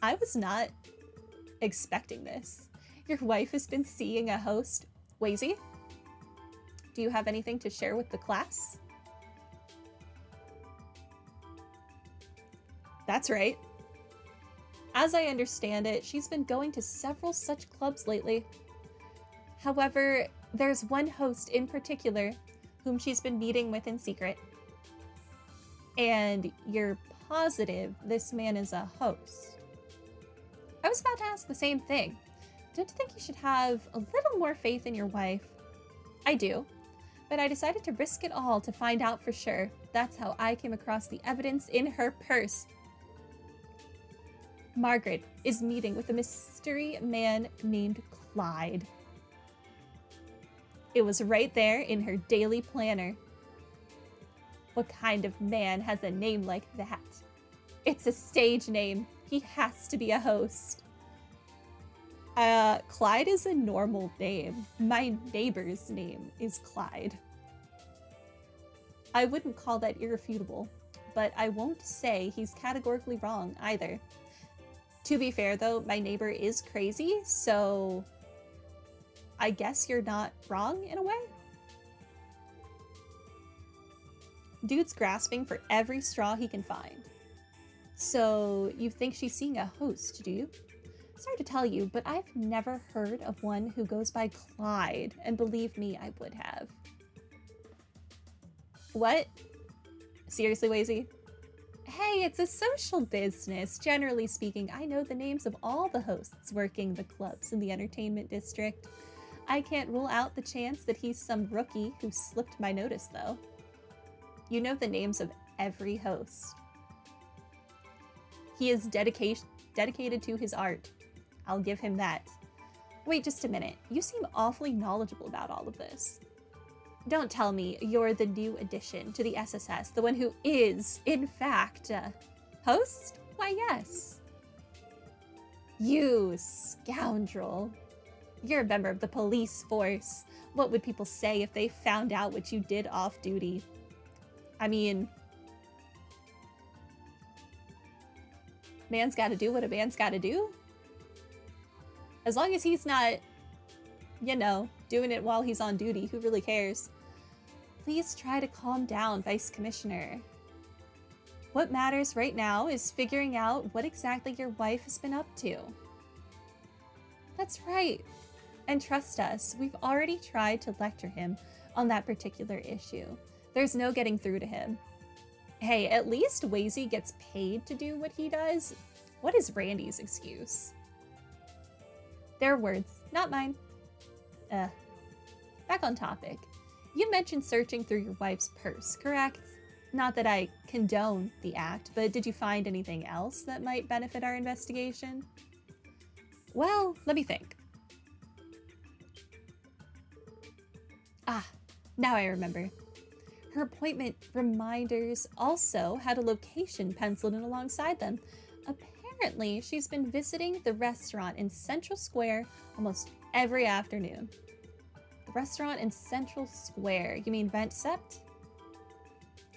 I was not expecting this. Your wife has been seeing a host. Wazy, do you have anything to share with the class? That's right. As I understand it, she's been going to several such clubs lately. However, there's one host in particular whom she's been meeting with in secret. And you're positive this man is a host. I was about to ask the same thing. Don't you think you should have a little more faith in your wife? I do, but I decided to risk it all to find out for sure. That's how I came across the evidence in her purse. Margaret is meeting with a mystery man named Clyde. It was right there in her daily planner. What kind of man has a name like that? It's a stage name. He has to be a host. Clyde is a normal name. My neighbor's name is Clyde. I wouldn't call that irrefutable, but I won't say he's categorically wrong either. To be fair though, my neighbor is crazy, so I guess you're not wrong in a way. Dude's grasping for every straw he can find. So you think she's seeing a host, do you? Sorry to tell you, but I've never heard of one who goes by Clyde, and believe me, I would have. What? Seriously, Wazy? Hey, it's a social business. Generally speaking, I know the names of all the hosts working the clubs in the entertainment district. I can't rule out the chance that he's some rookie who slipped my notice, though. You know the names of every host. He is dedicated to his art. I'll give him that. Wait just a minute. You seem awfully knowledgeable about all of this. Don't tell me you're the new addition to the SSS, the one who is, in fact, host? Why, yes. You scoundrel. You're a member of the police force. What would people say if they found out what you did off duty? I mean, man's gotta do what a man's gotta do. As long as he's not, you know, doing it while he's on duty, who really cares? Please try to calm down, Vice Commissioner. What matters right now is figuring out what exactly your wife has been up to. That's right. And trust us, we've already tried to lecture him on that particular issue. There's no getting through to him. Hey, at least Wazy gets paid to do what he does. What is Randy's excuse? Their words, not mine. Back on topic. You mentioned searching through your wife's purse, correct? Not that I condone the act, but did you find anything else that might benefit our investigation? Well, let me think. Ah, now I remember. Her appointment reminders also had a location penciled in alongside them. Apparently, she's been visiting the restaurant in Central Square almost every afternoon. The restaurant in Central Square, you mean Vent Sept?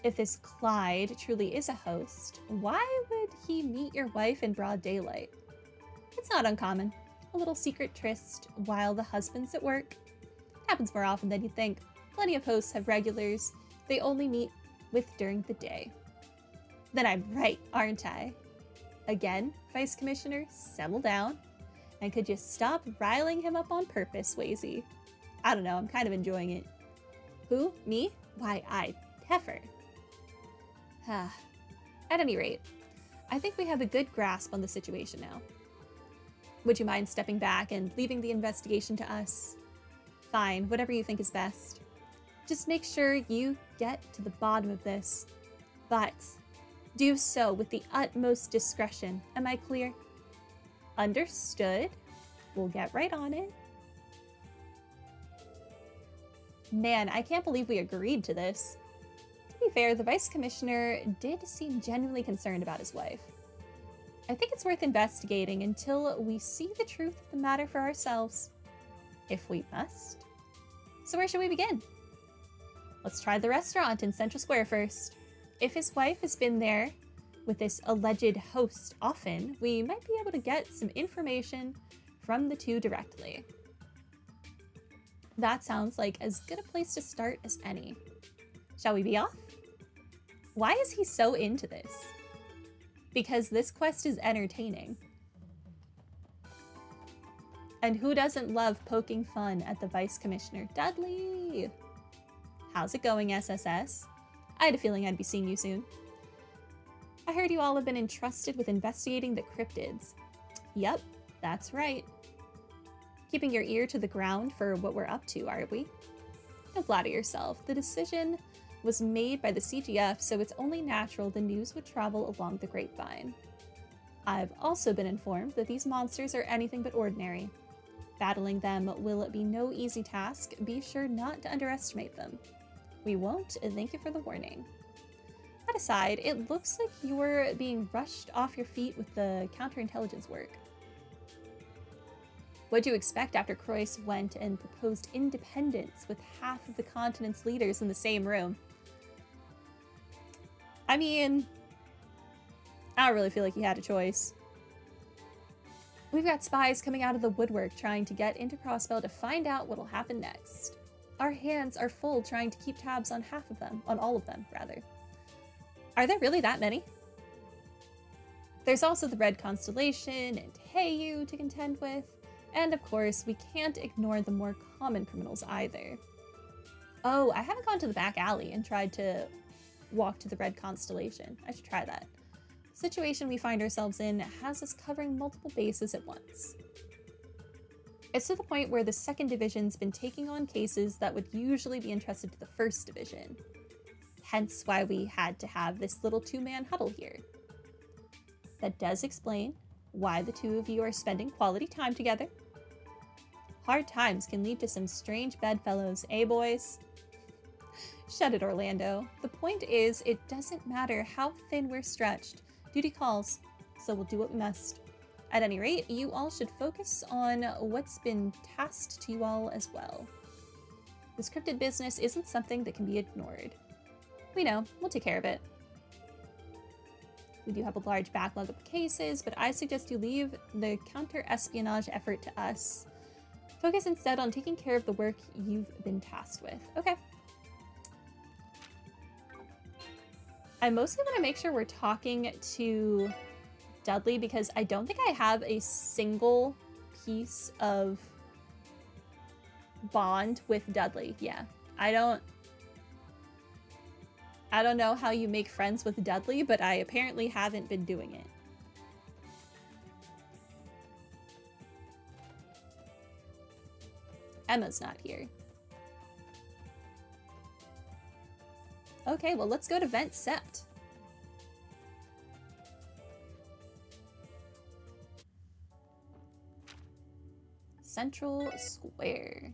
If this Clyde truly is a host, why would he meet your wife in broad daylight? It's not uncommon. A little secret tryst while the husband's at work. Happens more often than you'd think. Plenty of hosts have regulars they only meet with during the day. Then I'm right, aren't I? Again, Vice Commissioner, settle down. And could you stop riling him up on purpose, Wazy? I don't know, I'm kind of enjoying it. Who? Me? Why, I, heifer. At any rate, I think we have a good grasp on the situation now. Would you mind stepping back and leaving the investigation to us? Fine, whatever you think is best. Just make sure you get to the bottom of this. But do so with the utmost discretion. Am I clear? Understood. We'll get right on it. Man, I can't believe we agreed to this. To be fair, the Vice Commissioner did seem genuinely concerned about his wife. I think it's worth investigating until we see the truth of the matter for ourselves. If we must. So where should we begin? Let's try the restaurant in Central Square first. If his wife has been there, With this alleged host often, we might be able to get some information from the two directly. That sounds like as good a place to start as any. Shall we be off? Why is he so into this? Because this quest is entertaining. And who doesn't love poking fun at the Vice Commissioner? Dudley! How's it going, SSS? I had a feeling I'd be seeing you soon. I heard you all have been entrusted with investigating the cryptids. Yep, that's right. Keeping your ear to the ground for what we're up to, aren't we? Don't flatter yourself. The decision was made by the CGF, so it's only natural the news would travel along the grapevine. I've also been informed that these monsters are anything but ordinary. Battling them will be no easy task. Be sure not to underestimate them. We won't, and thank you for the warning. That aside, it looks like you're being rushed off your feet with the counterintelligence work. What'd you expect after Croix went and proposed independence with half of the continent's leaders in the same room? I mean, I don't really feel like he had a choice. We've got spies coming out of the woodwork trying to get into Crossbell to find out what'll happen next. Our hands are full trying to keep tabs on all of them, rather. Are there really that many? There's also the Red Constellation and Heyu to contend with, and of course, we can't ignore the more common criminals either. Oh, I haven't gone to the back alley and tried to walk to the Red Constellation. I should try that. The situation we find ourselves in has us covering multiple bases at once. It's to the point where the 2nd Division's been taking on cases that would usually be entrusted to the 1st Division. Hence why we had to have this little 2-man huddle here. That does explain why the two of you are spending quality time together. Hard times can lead to some strange bedfellows, eh, boys? Shut it, Orlando. The point is, it doesn't matter how thin we're stretched. Duty calls, so we'll do what we must. At any rate, you all should focus on what's been tasked to you all as well. This cryptid business isn't something that can be ignored. We know, we'll take care of it. We do have a large backlog of cases, but I suggest you leave the counter-espionage effort to us. Focus instead on taking care of the work you've been tasked with. Okay. I mostly want to make sure we're talking to Dudley because I don't think I have a single piece of bond with Dudley. Yeah, I don't know how you make friends with Dudley, but I apparently haven't been doing it. Emma's not here. Okay, well, let's go to Vent Sept. Central Square.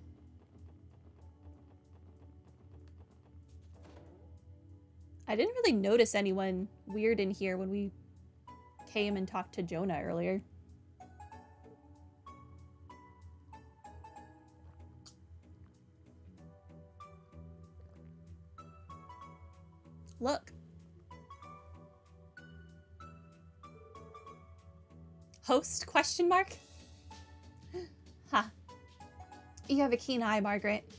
I didn't really notice anyone weird in here when we came and talked to Jonah earlier. Look. Host, question mark? Ha. You have a keen eye, Margaret.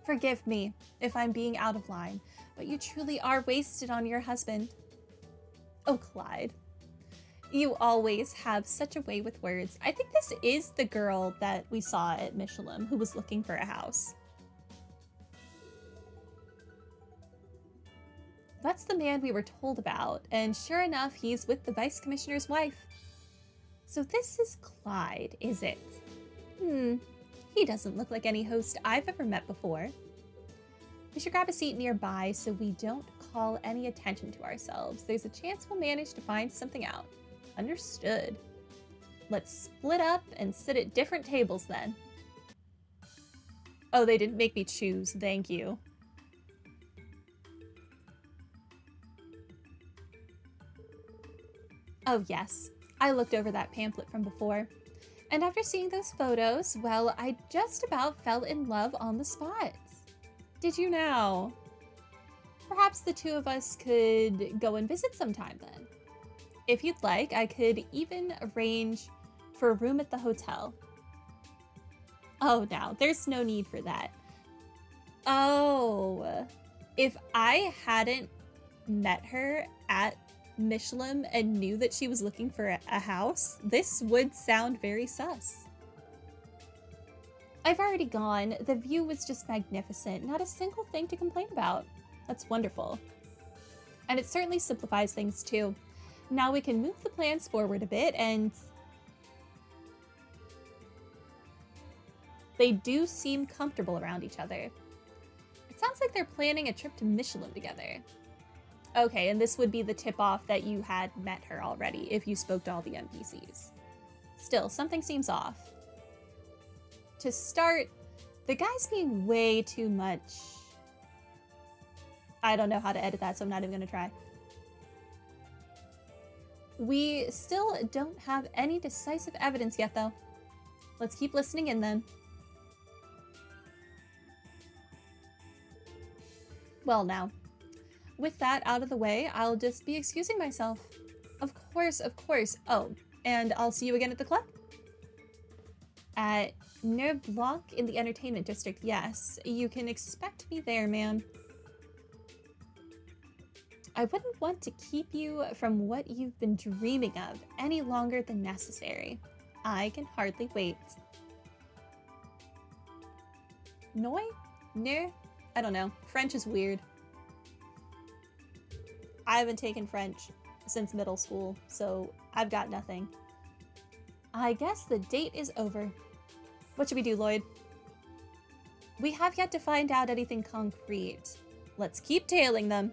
Forgive me if I'm being out of line, but you truly are wasted on your husband. Oh, Clyde. You always have such a way with words. I think this is the girl that we saw at Michelin who was looking for a house. That's the man we were told about, and sure enough, he's with the Vice Commissioner's wife. So this is Clyde, is it? He doesn't look like any host I've ever met before. We should grab a seat nearby so we don't call any attention to ourselves. There's a chance we'll manage to find something out. Understood. Let's split up and sit at different tables then. Oh, they didn't make me choose, thank you. Oh yes, I looked over that pamphlet from before. And after seeing those photos, well, I just about fell in love on the spot. Did you now? Perhaps the two of us could go and visit sometime then. If you'd like, I could even arrange for a room at the hotel. Oh, no, there's no need for that. Oh, if I hadn't met her at Michelin and knew that she was looking for a house, this would sound very sus. I've already gone. The view was just magnificent. Not a single thing to complain about. That's wonderful. And it certainly simplifies things too. Now we can move the plans forward a bit, and they do seem comfortable around each other. It sounds like they're planning a trip to Michelin together. Okay, and this would be the tip-off that you had met her already if you spoke to all the NPCs. Still, something seems off. To start, the guy's being way too much. I don't know how to edit that, so I'm not even gonna try. We still don't have any decisive evidence yet, though. Let's keep listening in, then. Well, now, with that out of the way, I'll just be excusing myself. Of course, of course. Oh, and I'll see you again at the club? At Near Blanc in the entertainment district, yes. You can expect me there, ma'am. I wouldn't want to keep you from what you've been dreaming of any longer than necessary. I can hardly wait. Noi? Near? I don't know. French is weird. I haven't taken French since middle school, so I've got nothing. I guess the date is over. What should we do, Lloyd? We have yet to find out anything concrete. Let's keep tailing them.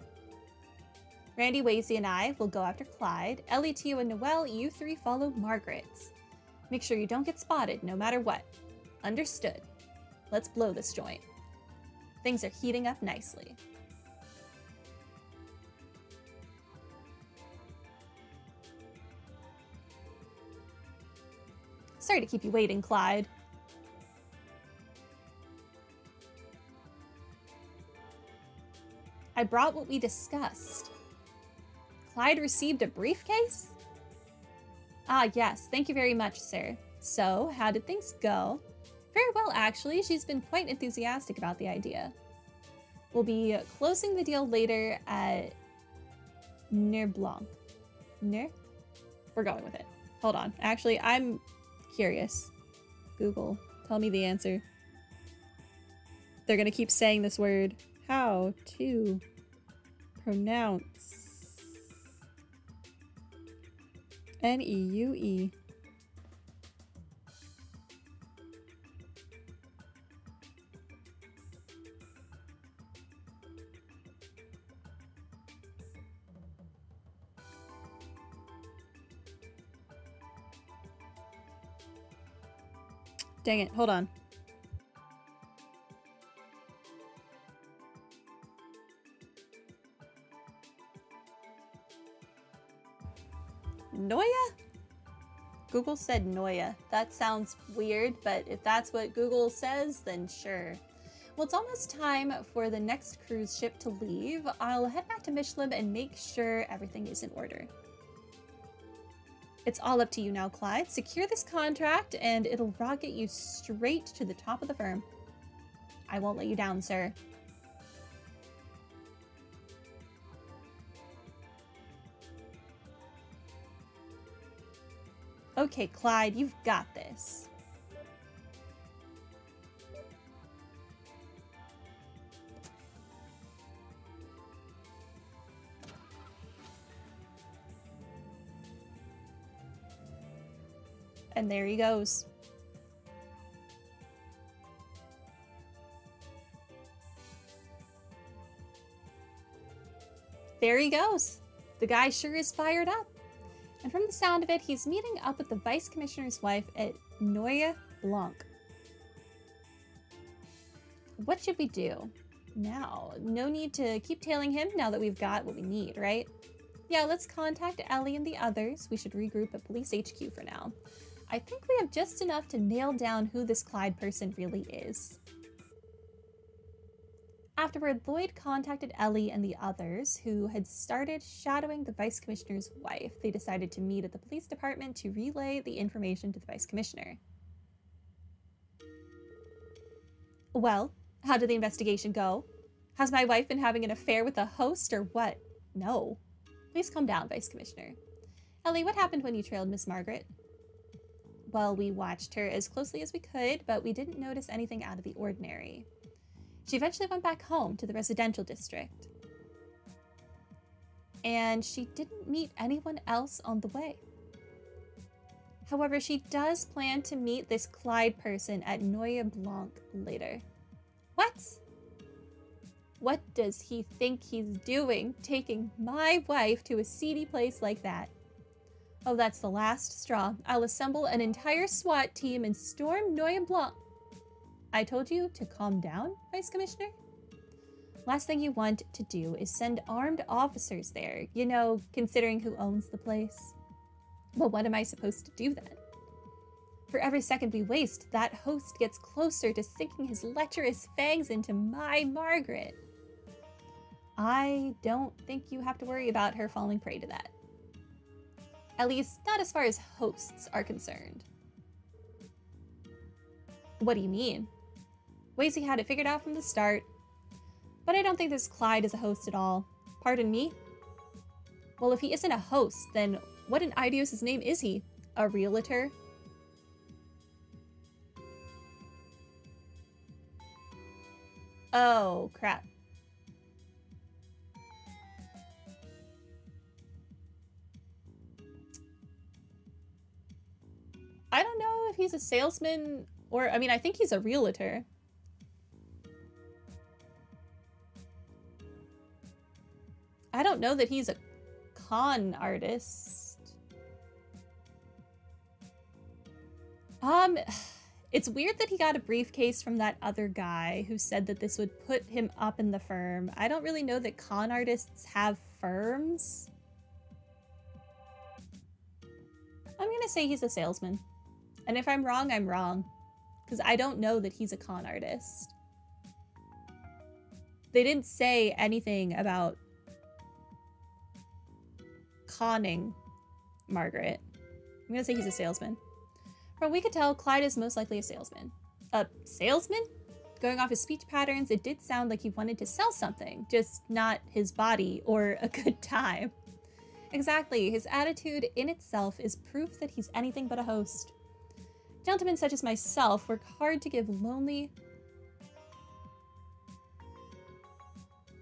Randy, Wasey, and I will go after Clyde. Ellie, Tio, and Noelle, you three follow Margaret. Make sure you don't get spotted, no matter what. Understood. Let's blow this joint. Things are heating up nicely. Sorry to keep you waiting, Clyde. I brought what we discussed. Clyde received a briefcase? Ah, yes. Thank you very much, sir. So, how did things go? Very well, actually. She's been quite enthusiastic about the idea. We'll be closing the deal later at Near Blanc. Near? We're going with it. Hold on. Actually, I'm curious. Google, tell me the answer. They're gonna keep saying this word. How to pronounce N-E-U-E. Dang it, hold on. Noya? Google said Noya. That sounds weird, but if that's what Google says, then sure. Well, it's almost time for the next cruise ship to leave. I'll head back to Michelin and make sure everything is in order. It's all up to you now, Clyde. Secure this contract and it'll rocket you straight to the top of the firm. I won't let you down, sir. Okay, Clyde, you've got this. And there he goes. There he goes. The guy sure is fired up. And from the sound of it, he's meeting up with the Vice Commissioner's wife at Near Blanc. What should we do? Now, no need to keep tailing him now that we've got what we need, right? Yeah, let's contact Ellie and the others. We should regroup at Police HQ for now. I think we have just enough to nail down who this Clyde person really is. Afterward, Lloyd contacted Ellie and the others, who had started shadowing the Vice Commissioner's wife. They decided to meet at the police department to relay the information to the Vice Commissioner. Well, how did the investigation go? Has my wife been having an affair with a host or what? No. Please calm down, Vice Commissioner. Ellie, what happened when you trailed Miss Margaret? Well, we watched her as closely as we could, but we didn't notice anything out of the ordinary. She eventually went back home to the residential district. And she didn't meet anyone else on the way. However, she does plan to meet this Clyde person at Noye Blanc later. What? What does he think he's doing, taking my wife to a seedy place like that? Oh, that's the last straw. I'll assemble an entire SWAT team and storm Noye Blanc. I told you to calm down, Vice Commissioner? Last thing you want to do is send armed officers there, you know, considering who owns the place. Well, what am I supposed to do then? For every second we waste, that host gets closer to sinking his lecherous fangs into my Margaret. I don't think you have to worry about her falling prey to that. At least, not as far as hosts are concerned. What do you mean? Wazy had it figured out from the start. But I don't think this Clyde is a host at all. Pardon me? Well, if he isn't a host, then what in Idios' name is he? A realtor? Oh, crap. I don't know if he's a salesman or, I mean, I think he's a realtor. I don't know that he's a con artist. It's weird that he got a briefcase from that other guy who said that this would put him up in the firm. I don't really know that con artists have firms. I'm gonna say he's a salesman. And if I'm wrong, I'm wrong. Because I don't know that he's a con artist. They didn't say anything about conning Margaret. I'm gonna say he's a salesman. From what we could tell, Clyde is most likely a salesman. A salesman? Going off his speech patterns, it did sound like he wanted to sell something, just not his body or a good time. Exactly, his attitude in itself is proof that he's anything but a host. Gentlemen such as myself work hard to give lonely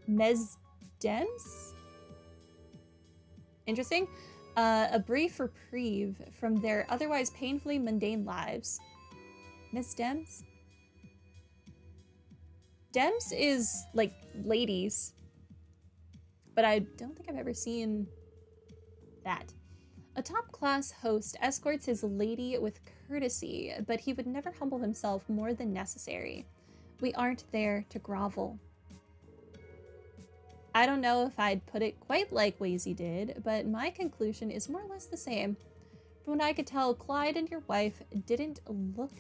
mesdems? Interesting. A brief reprieve from their otherwise painfully mundane lives. Miss Dems? Dems is, like, ladies. But I don't think I've ever seen that. A top-class host escorts his lady with courtesy, but he would never humble himself more than necessary. We aren't there to grovel. I don't know if I'd put it quite like Wazy did, but my conclusion is more or less the same. From what I could tell, Clyde and your wife didn't look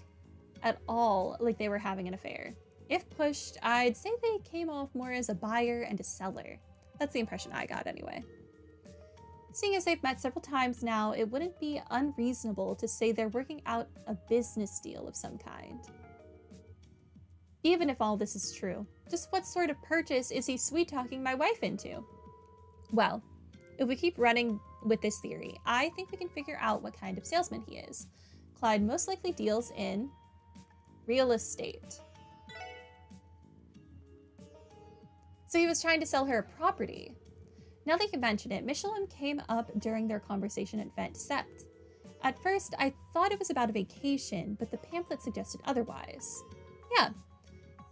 at all like they were having an affair. If pushed, I'd say they came off more as a buyer and a seller. That's the impression I got anyway. Seeing as they've met several times now, it wouldn't be unreasonable to say they're working out a business deal of some kind. Even if all this is true, just what sort of purchase is he sweet-talking my wife into? Well, if we keep running with this theory, I think we can figure out what kind of salesman he is. Clyde most likely deals in real estate. So he was trying to sell her a property. Now that you mention it, Michelin came up during their conversation at Vent Sept. At first, I thought it was about a vacation, but the pamphlet suggested otherwise. Yeah.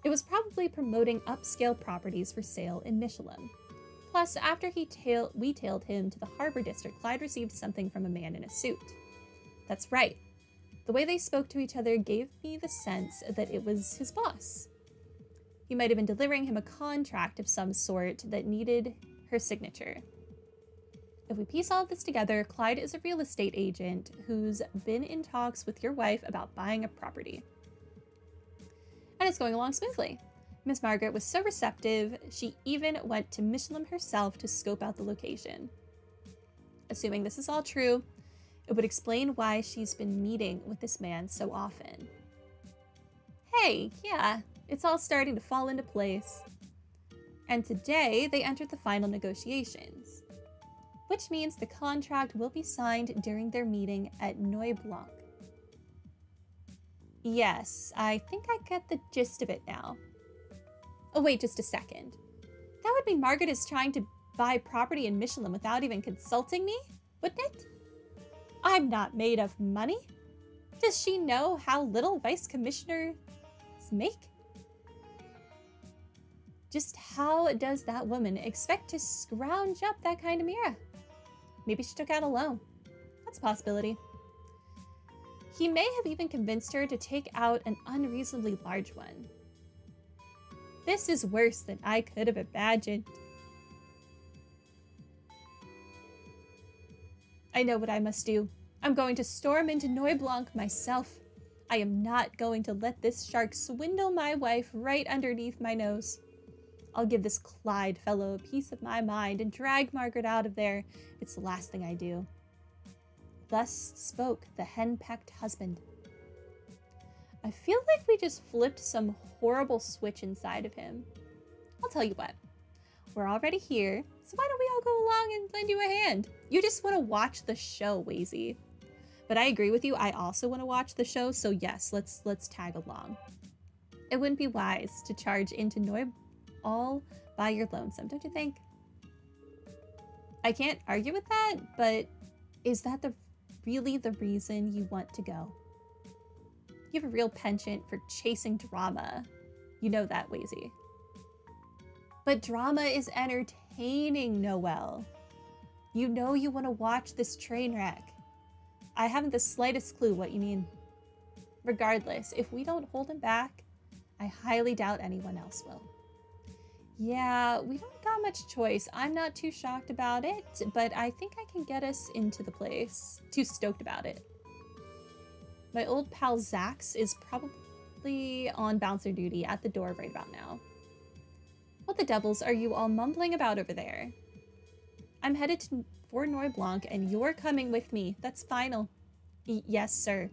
It was probably promoting upscale properties for sale in Michelin. Plus, after we tailed him to the Harbor District, Clyde received something from a man in a suit. That's right. The way they spoke to each other gave me the sense that it was his boss. He might have been delivering him a contract of some sort that needed her signature. If we piece all of this together, Clyde is a real estate agent who's been in talks with your wife about buying a property. And it's going along smoothly. Miss Margaret was so receptive, she even went to Michelin herself to scope out the location. Assuming this is all true, it would explain why she's been meeting with this man so often. Hey, yeah, it's all starting to fall into place. And today, they entered the final negotiations, which means the contract will be signed during their meeting at Noy Blanc. Yes, I think I get the gist of it now. Oh wait, just a second. That would mean Margaret is trying to buy property in Michelin without even consulting me, wouldn't it? I'm not made of money. Does she know how little vice commissioners make? Just how does that woman expect to scrounge up that kind of mira? Maybe she took out a loan. That's a possibility. He may have even convinced her to take out an unreasonably large one. This is worse than I could have imagined. I know what I must do. I'm going to storm into Noy Blanc myself. I am not going to let this shark swindle my wife right underneath my nose. I'll give this Clyde fellow a piece of my mind and drag Margaret out of there. It's the last thing I do. Thus spoke the hen-pecked husband. I feel like we just flipped some horrible switch inside of him. I'll tell you what. We're already here, so why don't we all go along and lend you a hand? You just want to watch the show, Wazy. But I agree with you, I also want to watch the show, so yes, let's tag along. It wouldn't be wise to charge into Noy all by your lonesome, don't you think? I can't argue with that, but is that really the reason you want to go? You have a real penchant for chasing drama. You know that, Wazy. But drama is entertaining, Noelle. You know you want to watch this train wreck. I haven't the slightest clue what you mean. Regardless, if we don't hold him back, I highly doubt anyone else will. Yeah, we don't got much choice. I'm not too shocked about it, but I think I can get us into the place. Too stoked about it. My old pal Zax is probably on bouncer duty at the door right about now. What the devils are you all mumbling about over there? I'm headed for Noy Blanc and you're coming with me. That's final. Yes, sir.